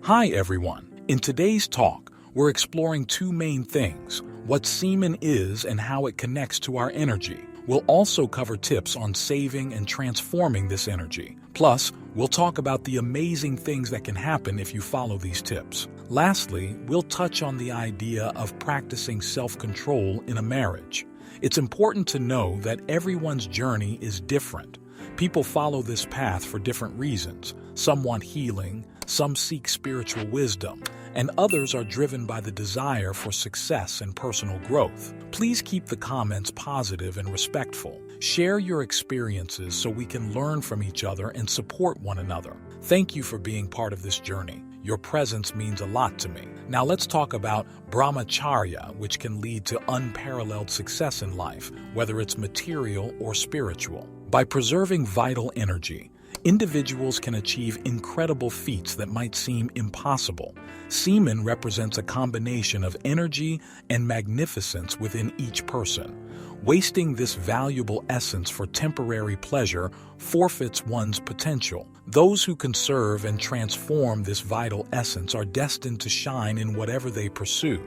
Hi everyone. In today's talk, we're exploring two main things: what semen is and how it connects to our energy. We'll also cover tips on saving and transforming this energy. Plus, we'll talk about the amazing things that can happen if you follow these tips. Lastly, we'll touch on the idea of practicing self-control in a marriage. It's important to know that everyone's journey is different. People follow this path for different reasons. Some want healing, some seek spiritual wisdom, and others are driven by the desire for success and personal growth. Please keep the comments positive and respectful. Share your experiences so we can learn from each other and support one another. Thank you for being part of this journey. Your presence means a lot to me. Now let's talk about brahmacharya, which can lead to unparalleled success in life, whether it's material or spiritual. By preserving vital energy, individuals can achieve incredible feats that might seem impossible. Semen represents a combination of energy and magnificence within each person. Wasting this valuable essence for temporary pleasure forfeits one's potential. Those who conserve and transform this vital essence are destined to shine in whatever they pursue.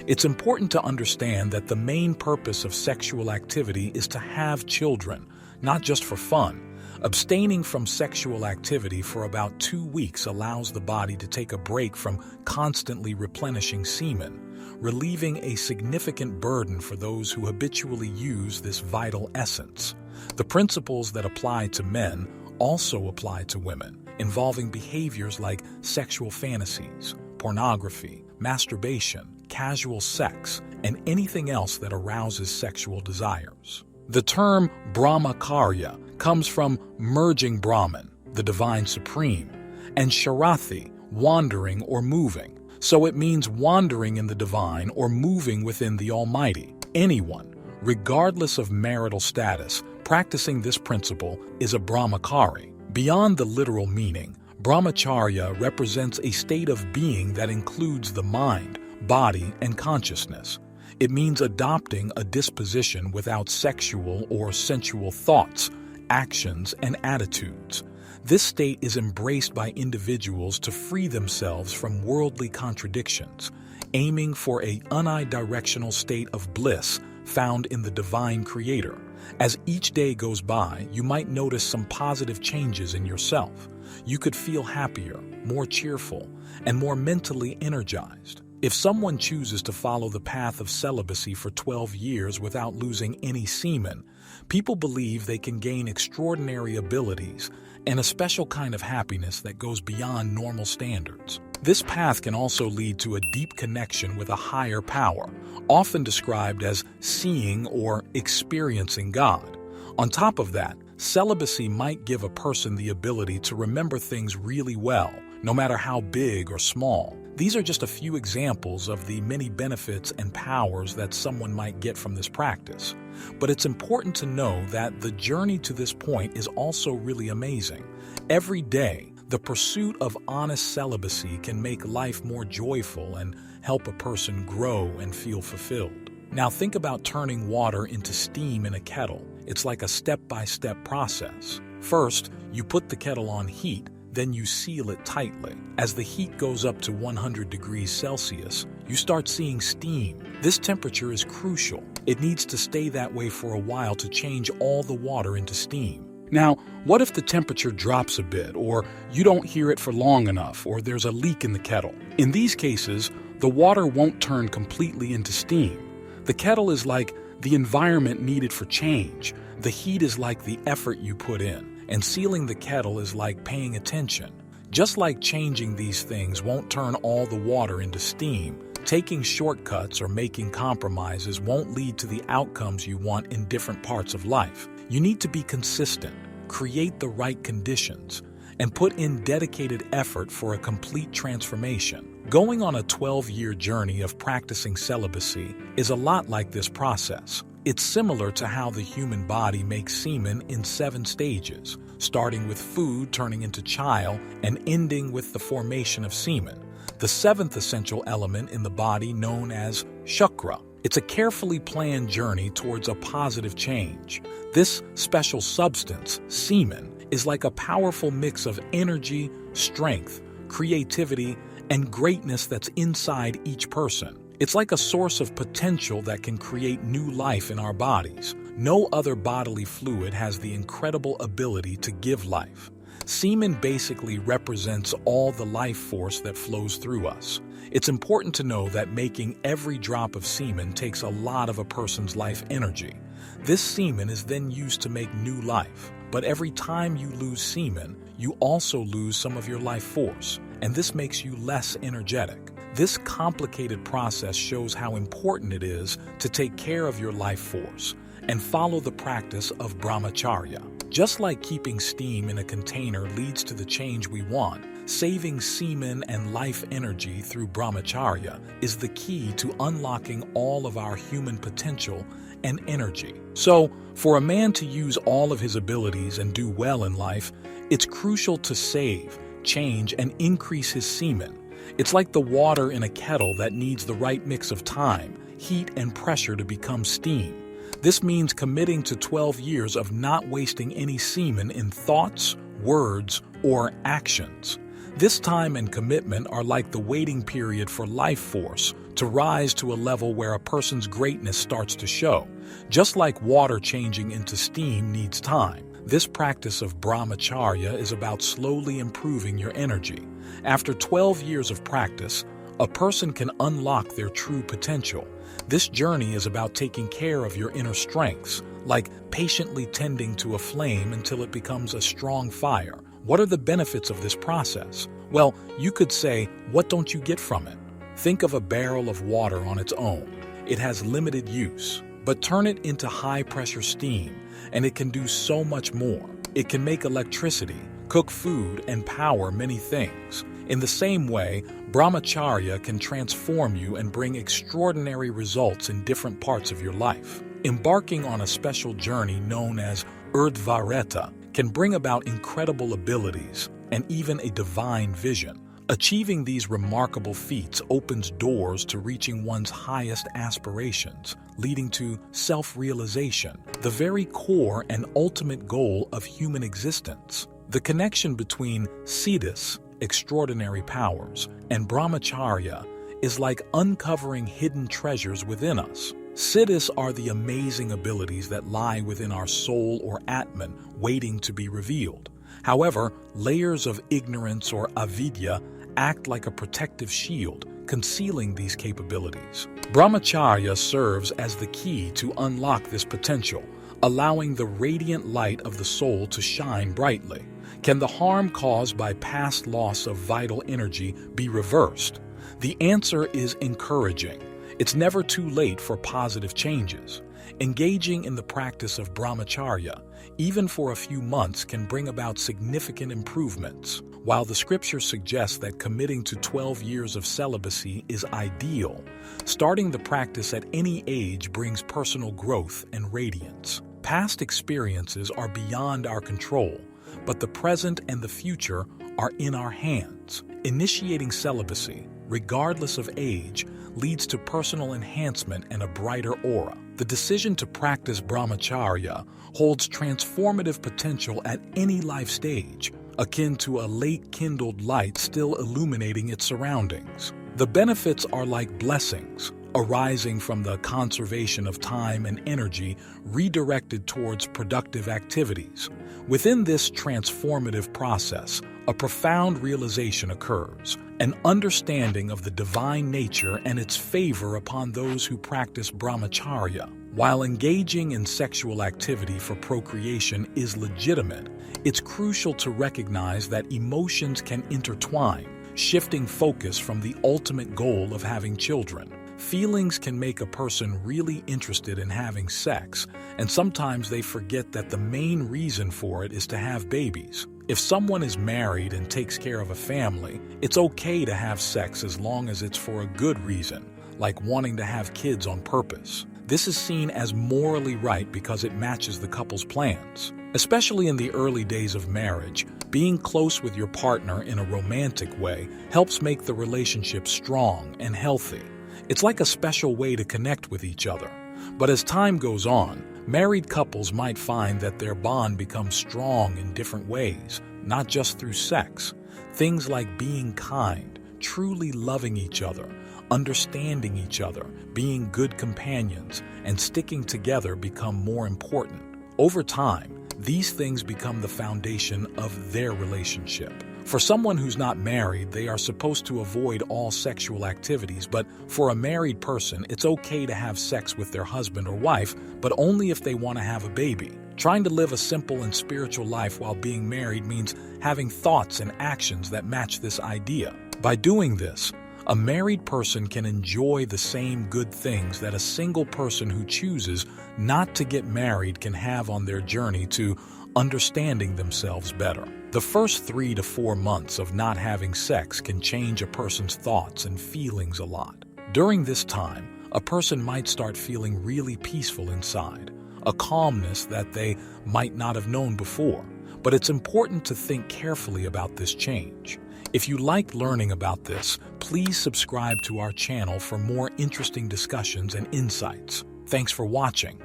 It's important to understand that the main purpose of sexual activity is to have children, not just for fun. Abstaining from sexual activity for about 2 weeks allows the body to take a break from constantly replenishing semen, relieving a significant burden for those who habitually use this vital essence. The principles that apply to men also apply to women, involving behaviors like sexual fantasies, pornography, masturbation, casual sex, and anything else that arouses sexual desires. The term brahmacharya comes from merging Brahman, the divine supreme, and sharathi, wandering or moving. So it means wandering in the divine or moving within the Almighty. Anyone, regardless of marital status, practicing this principle is a brahmachari. Beyond the literal meaning, brahmacharya represents a state of being that includes the mind, body, and consciousness. It means adopting a disposition without sexual or sensual thoughts, actions, and attitudes. This state is embraced by individuals to free themselves from worldly contradictions, aiming for a unidirectional state of bliss found in the divine creator. As each day goes by, you might notice some positive changes in yourself. You could feel happier, more cheerful, and more mentally energized. If someone chooses to follow the path of celibacy for 12 years without losing any semen, people believe they can gain extraordinary abilities and a special kind of happiness that goes beyond normal standards. This path can also lead to a deep connection with a higher power, often described as seeing or experiencing God. On top of that, celibacy might give a person the ability to remember things really well, no matter how big or small. These are just a few examples of the many benefits and powers that someone might get from this practice. But it's important to know that the journey to this point is also really amazing. Every day, the pursuit of honest celibacy can make life more joyful and help a person grow and feel fulfilled. Now think about turning water into steam in a kettle. It's like a step-by-step process. First, you put the kettle on heat, then you seal it tightly. As the heat goes up to 100 degrees Celsius, you start seeing steam. This temperature is crucial. It needs to stay that way for a while to change all the water into steam. Now, what if the temperature drops a bit, or you don't hear it for long enough, or there's a leak in the kettle? In these cases, the water won't turn completely into steam. The kettle is like the environment needed for change. The heat is like the effort you put in. And sealing the kettle is like paying attention. Just like changing these things won't turn all the water into steam, taking shortcuts or making compromises won't lead to the outcomes you want in different parts of life. You need to be consistent, create the right conditions, and put in dedicated effort for a complete transformation. Going on a 12-year journey of practicing celibacy is a lot like this process. It's similar to how the human body makes semen in 7 stages, starting with food turning into chyle and ending with the formation of semen. The 7th essential element in the body known as chakra. It's a carefully planned journey towards a positive change. This special substance, semen, is like a powerful mix of energy, strength, creativity, and greatness that's inside each person. It's like a source of potential that can create new life in our bodies. No other bodily fluid has the incredible ability to give life. Semen basically represents all the life force that flows through us. It's important to know that making every drop of semen takes a lot of a person's life energy. This semen is then used to make new life. But every time you lose semen, you also lose some of your life force, and this makes you less energetic. This complicated process shows how important it is to take care of your life force and follow the practice of brahmacharya. Just like keeping steam in a container leads to the change we want, saving semen and life energy through brahmacharya is the key to unlocking all of our human potential and energy. So, for a man to use all of his abilities and do well in life, it's crucial to save, change, and increase his semen. It's like the water in a kettle that needs the right mix of time, heat, and pressure to become steam. This means committing to 12 years of not wasting any semen in thoughts, words, or actions. This time and commitment are like the waiting period for life force to rise to a level where a person's greatness starts to show. Just like water changing into steam needs time, this practice of brahmacharya is about slowly improving your energy. After 12 years of practice, a person can unlock their true potential. This journey is about taking care of your inner strengths, like patiently tending to a flame until it becomes a strong fire. What are the benefits of this process? Well, you could say, what don't you get from it? Think of a barrel of water on its own. It has limited use, but turn it into high-pressure steam, and it can do so much more. It can make electricity, cook food, and power many things. In the same way, brahmacharya can transform you and bring extraordinary results in different parts of your life. Embarking on a special journey known as urdhvareta can bring about incredible abilities and even a divine vision. Achieving these remarkable feats opens doors to reaching one's highest aspirations, leading to self-realization, the very core and ultimate goal of human existence. The connection between siddhis, extraordinary powers, and brahmacharya is like uncovering hidden treasures within us. Siddhis are the amazing abilities that lie within our soul or atman, waiting to be revealed. However, layers of ignorance or avidya act like a protective shield, concealing these capabilities. Brahmacharya serves as the key to unlock this potential, allowing the radiant light of the soul to shine brightly. Can the harm caused by past loss of vital energy be reversed? The answer is encouraging. It's never too late for positive changes. Engaging in the practice of brahmacharya, even for a few months, can bring about significant improvements. While the scripture suggests that committing to 12 years of celibacy is ideal, starting the practice at any age brings personal growth and radiance. Past experiences are beyond our control, but the present and the future are in our hands. Initiating celibacy, regardless of age, leads to personal enhancement and a brighter aura. The decision to practice brahmacharya holds transformative potential at any life stage, akin to a late-kindled light still illuminating its surroundings. The benefits are like blessings, arising from the conservation of time and energy redirected towards productive activities. Within this transformative process, a profound realization occurs, an understanding of the divine nature and its favor upon those who practice brahmacharya. While engaging in sexual activity for procreation is legitimate, it's crucial to recognize that emotions can intertwine, shifting focus from the ultimate goal of having children. Feelings can make a person really interested in having sex, and sometimes they forget that the main reason for it is to have babies. If someone is married and takes care of a family, it's okay to have sex as long as it's for a good reason, like wanting to have kids on purpose. This is seen as morally right because it matches the couple's plans. Especially in the early days of marriage, being close with your partner in a romantic way helps make the relationship strong and healthy. It's like a special way to connect with each other. But as time goes on, married couples might find that their bond becomes strong in different ways, not just through sex. Things like being kind, truly loving each other, understanding each other, being good companions, and sticking together become more important. Over time, these things become the foundation of their relationship. For someone who's not married, they are supposed to avoid all sexual activities, but for a married person, it's okay to have sex with their husband or wife, but only if they want to have a baby. Trying to live a simple and spiritual life while being married means having thoughts and actions that match this idea. By doing this, a married person can enjoy the same good things that a single person who chooses not to get married can have on their journey to understanding themselves better. The first 3 to 4 months of not having sex can change a person's thoughts and feelings a lot. During this time, a person might start feeling really peaceful inside, a calmness that they might not have known before. But it's important to think carefully about this change. If you like learning about this, please subscribe to our channel for more interesting discussions and insights. Thanks for watching.